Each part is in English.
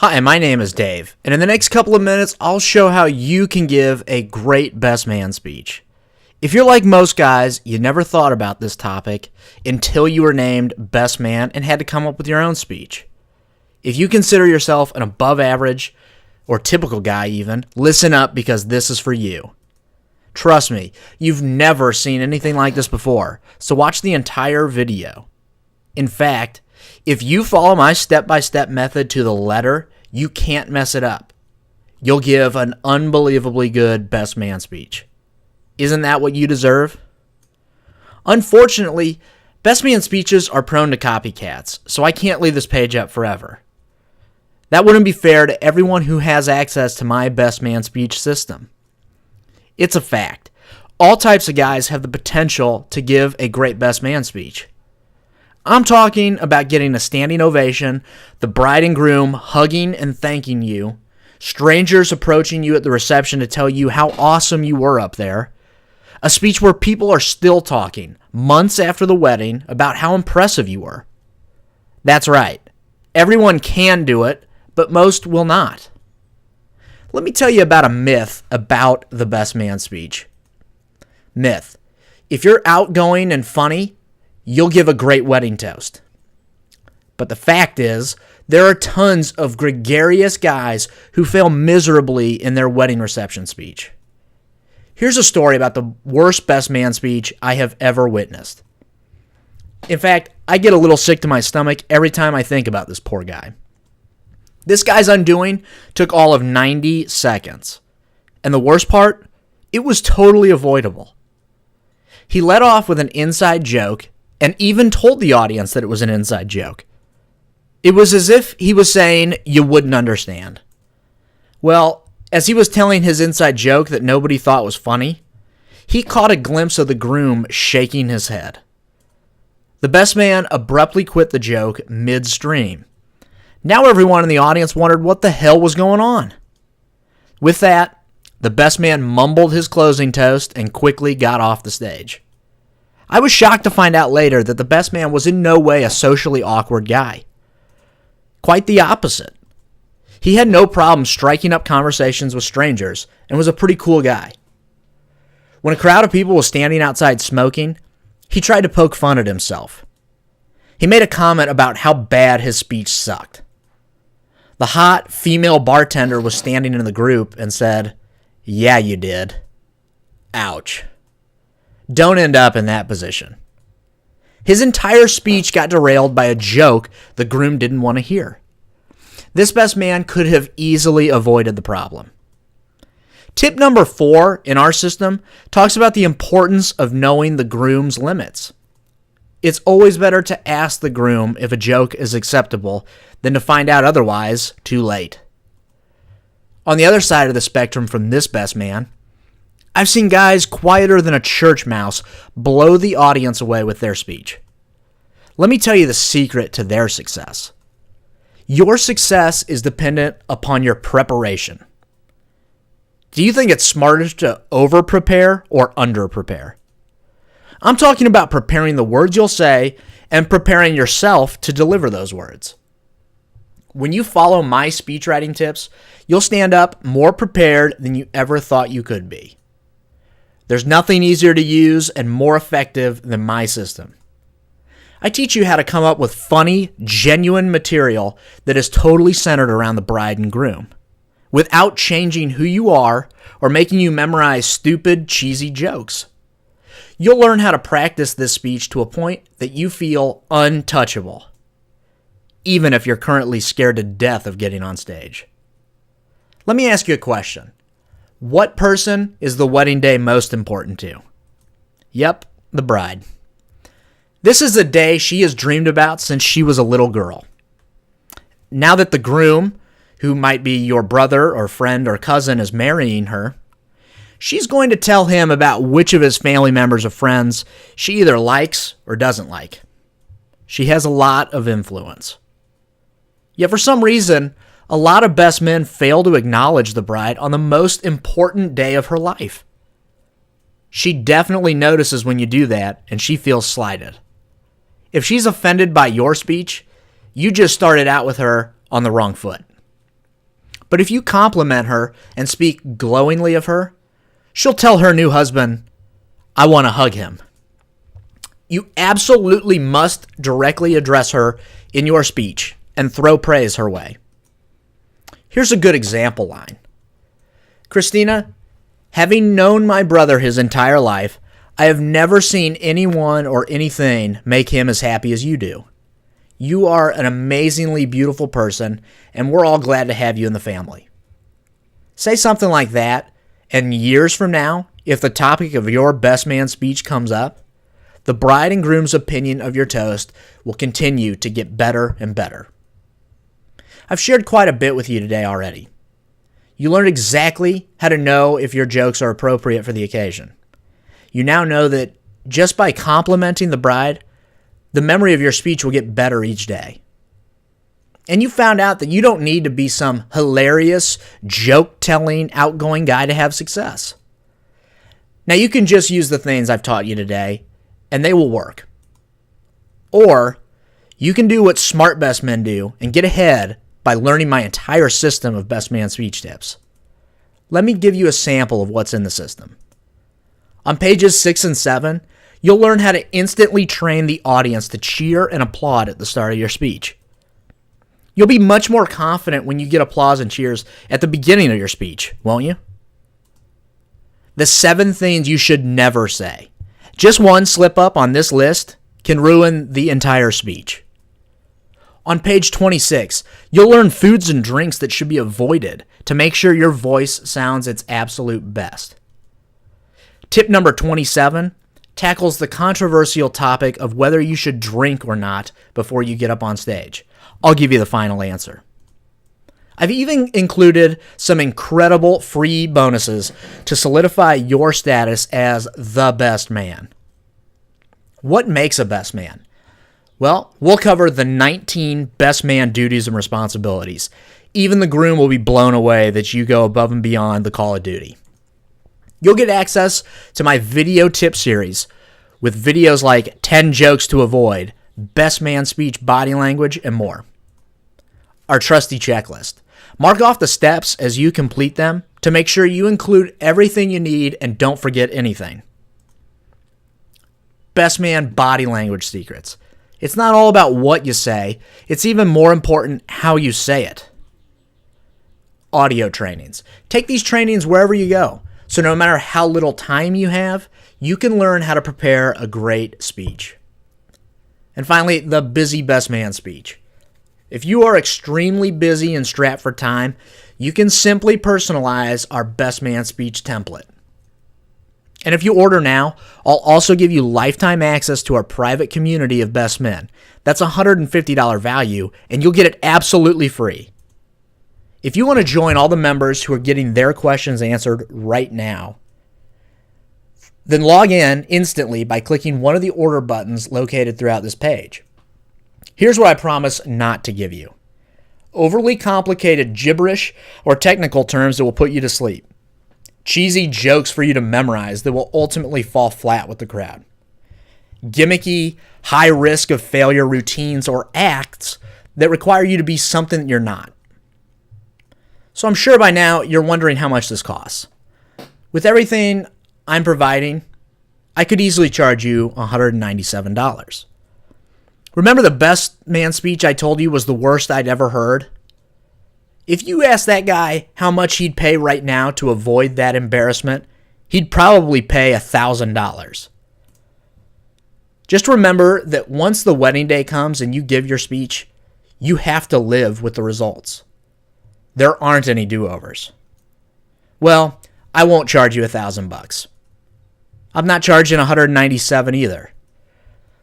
Hi, my name is Dave, and in the next couple of minutes, I'll show how you can give a great best man speech. If you're like most guys, you never thought about this topic until you were named best man and had to come up with your own speech. If you consider yourself an above average or typical guy even, listen up because this is for you. Trust me, you've never seen anything like this before, so watch the entire video. In fact, if you follow my step-by-step method to the letter, you can't mess it up. You'll give an unbelievably good best man speech. Isn't that what you deserve? Unfortunately, best man speeches are prone to copycats, so I can't leave this page up forever. That wouldn't be fair to everyone who has access to my best man speech system. It's a fact. All types of guys have the potential to give a great best man speech. I'm talking about getting a standing ovation, the bride and groom hugging and thanking you, strangers approaching you at the reception to tell you how awesome you were up there, a speech where people are still talking, months after the wedding, about how impressive you were. That's right. Everyone can do it, but most will not. Let me tell you about a myth about the best man speech. Myth. If you're outgoing and funny, you'll give a great wedding toast. But the fact is, there are tons of gregarious guys who fail miserably in their wedding reception speech. Here's a story about the worst best man speech I have ever witnessed. In fact, I get a little sick to my stomach every time I think about this poor guy. This guy's undoing took all of 90 seconds. And the worst part, it was totally avoidable. He led off with an inside joke and even told the audience that it was an inside joke. It was as if he was saying, you wouldn't understand. Well, as he was telling his inside joke that nobody thought was funny, he caught a glimpse of the groom shaking his head. The best man abruptly quit the joke midstream. Now everyone in the audience wondered what the hell was going on. With that, the best man mumbled his closing toast and quickly got off the stage. I was shocked to find out later that the best man was in no way a socially awkward guy. Quite the opposite. He had no problem striking up conversations with strangers and was a pretty cool guy. When a crowd of people was standing outside smoking, he tried to poke fun at himself. He made a comment about how bad his speech sucked. The hot female bartender was standing in the group and said, "Yeah, you did. Ouch. Don't end up in that position." His entire speech got derailed by a joke the groom didn't want to hear. This best man could have easily avoided the problem. Tip number 4 in our system talks about the importance of knowing the groom's limits. It's always better to ask the groom if a joke is acceptable than to find out otherwise too late. On the other side of the spectrum from this best man, I've seen guys quieter than a church mouse blow the audience away with their speech. Let me tell you the secret to their success. Your success is dependent upon your preparation. Do you think it's smarter to over-prepare or under-prepare? I'm talking about preparing the words you'll say and preparing yourself to deliver those words. When you follow my speech writing tips, you'll stand up more prepared than you ever thought you could be. There's nothing easier to use and more effective than my system. I teach you how to come up with funny, genuine material that is totally centered around the bride and groom, without changing who you are or making you memorize stupid, cheesy jokes. You'll learn how to practice this speech to a point that you feel untouchable, even if you're currently scared to death of getting on stage. Let me ask you a question. What person is the wedding day most important to? Yep, the bride. This is a day she has dreamed about since she was a little girl. Now that the groom, who might be your brother or friend or cousin, is marrying her, she's going to tell him about which of his family members or friends she either likes or doesn't like. She has a lot of influence. Yet for some reason, a lot of best men fail to acknowledge the bride on the most important day of her life. She definitely notices when you do that, and she feels slighted. If she's offended by your speech, you just started out with her on the wrong foot. But if you compliment her and speak glowingly of her, she'll tell her new husband, "I want to hug him." You absolutely must directly address her in your speech and throw praise her way. Here's a good example line. "Christina, having known my brother his entire life, I have never seen anyone or anything make him as happy as you do. You are an amazingly beautiful person, and we're all glad to have you in the family." Say something like that, and years from now, if the topic of your best man speech comes up, the bride and groom's opinion of your toast will continue to get better and better. I've shared quite a bit with you today already. You learned exactly how to know if your jokes are appropriate for the occasion. You now know that just by complimenting the bride, the memory of your speech will get better each day. And you found out that you don't need to be some hilarious, joke-telling, outgoing guy to have success. Now, you can just use the things I've taught you today, and they will work. Or you can do what smart best men do and get ahead by learning my entire system of best man speech tips. Let me give you a sample of what's in the system. On pages 6 and 7, you'll learn how to instantly train the audience to cheer and applaud at the start of your speech. You'll be much more confident when you get applause and cheers at the beginning of your speech, won't you? The 7 things you should never say. Just one slip up on this list can ruin the entire speech. On page 26, you'll learn foods and drinks that should be avoided to make sure your voice sounds its absolute best. Tip number 27 tackles the controversial topic of whether you should drink or not before you get up on stage. I'll give you the final answer. I've even included some incredible free bonuses to solidify your status as the best man. What makes a best man? Well, we'll cover the 19 best man duties and responsibilities. Even the groom will be blown away that you go above and beyond the call of duty. You'll get access to my video tip series with videos like 10 jokes to avoid, best man speech body language, and more. Our trusty checklist. Mark off the steps as you complete them to make sure you include everything you need and don't forget anything. Best man body language secrets. It's not all about what you say. It's even more important how you say it. Audio trainings. Take these trainings wherever you go. So no matter how little time you have, you can learn how to prepare a great speech. And finally, the busy best man speech. If you are extremely busy and strapped for time, you can simply personalize our best man speech template. And if you order now, I'll also give you lifetime access to our private community of best men. That's a $150 value, and you'll get it absolutely free. If you want to join all the members who are getting their questions answered right now, then log in instantly by clicking one of the order buttons located throughout this page. Here's what I promise not to give you. Overly complicated gibberish or technical terms that will put you to sleep. Cheesy jokes for you to memorize that will ultimately fall flat with the crowd. Gimmicky, high risk of failure routines or acts that require you to be something that you're not. So I'm sure by now you're wondering how much this costs. With everything I'm providing, I could easily charge you $197. Remember the best man speech I told you was the worst I'd ever heard? If you asked that guy how much he'd pay right now to avoid that embarrassment, he'd probably pay $1,000. Just remember that once the wedding day comes and you give your speech, you have to live with the results. There aren't any do-overs. Well, I won't charge you $1,000. I'm not charging $197 either.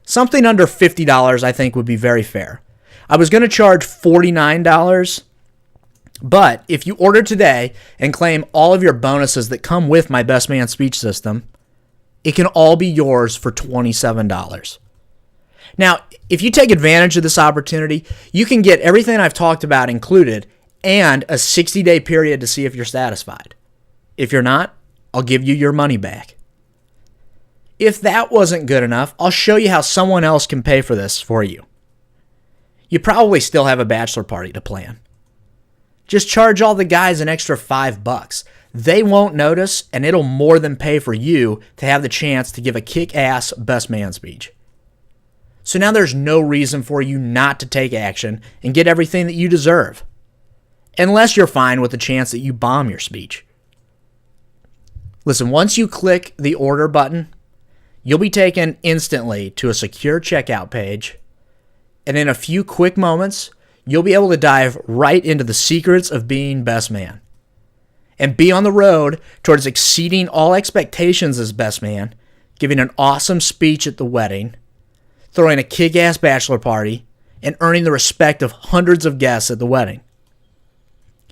Something under $50 I think would be very fair. I was going to charge $49, but if you order today and claim all of your bonuses that come with my Best Man speech system, it can all be yours for $27. Now, if you take advantage of this opportunity, you can get everything I've talked about included and a 60-day period to see if you're satisfied. If you're not, I'll give you your money back. If that wasn't good enough, I'll show you how someone else can pay for this for you. You probably still have a bachelor party to plan. Just charge all the guys an extra $5. They won't notice, and it'll more than pay for you to have the chance to give a kick-ass best man speech. So now there's no reason for you not to take action and get everything that you deserve. Unless you're fine with the chance that you bomb your speech. Listen, once you click the order button, you'll be taken instantly to a secure checkout page, and in a few quick moments, you'll be able to dive right into the secrets of being best man and be on the road towards exceeding all expectations as best man, giving an awesome speech at the wedding, throwing a kick-ass bachelor party, and earning the respect of hundreds of guests at the wedding.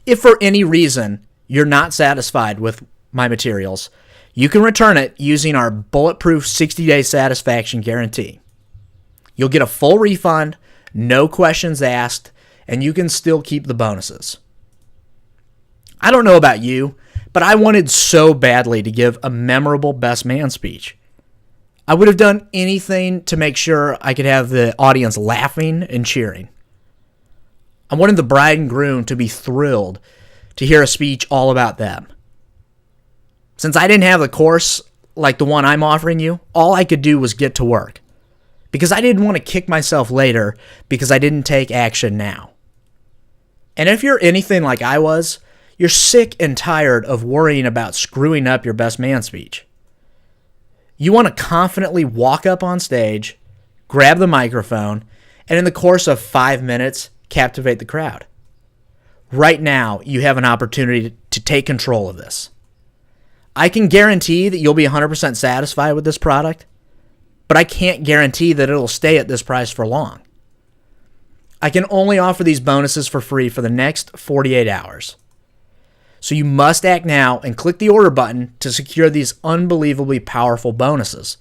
If for any reason you're not satisfied with my materials, you can return it using our bulletproof 60-day satisfaction guarantee. You'll get a full refund, no questions asked, and you can still keep the bonuses. I don't know about you, but I wanted so badly to give a memorable best man speech. I would have done anything to make sure I could have the audience laughing and cheering. I wanted the bride and groom to be thrilled to hear a speech all about them. Since I didn't have the course like the one I'm offering you, all I could do was get to work. Because I didn't want to kick myself later because I didn't take action now. And if you're anything like I was, you're sick and tired of worrying about screwing up your best man speech. You want to confidently walk up on stage, grab the microphone, and in the course of 5 minutes, captivate the crowd. Right now, you have an opportunity to take control of this. I can guarantee that you'll be 100% satisfied with this product, but I can't guarantee that it'll stay at this price for long. I can only offer these bonuses for free for the next 48 hours. So you must act now and click the order button to secure these unbelievably powerful bonuses.